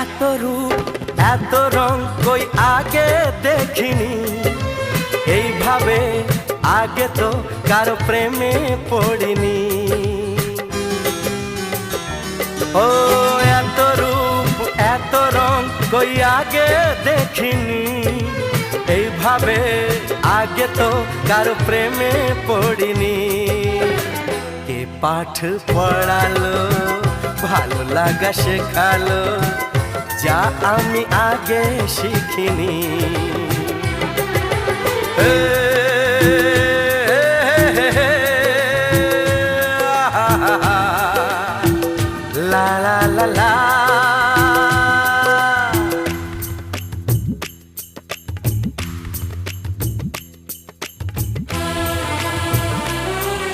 এত রূপ এত রং কই আগে দেখিনি, এইভাবে আগে তো কারো প্রেমে পড়িনি। ও এত রূপ এত রং কই আগে দেখিনি, এইভাবে আগে তো কারো প্রেমে পড়িনি। কে পাঠ পড়ালো, ভালো লাগা শেখালো, যা আমি আগে শিখিনি।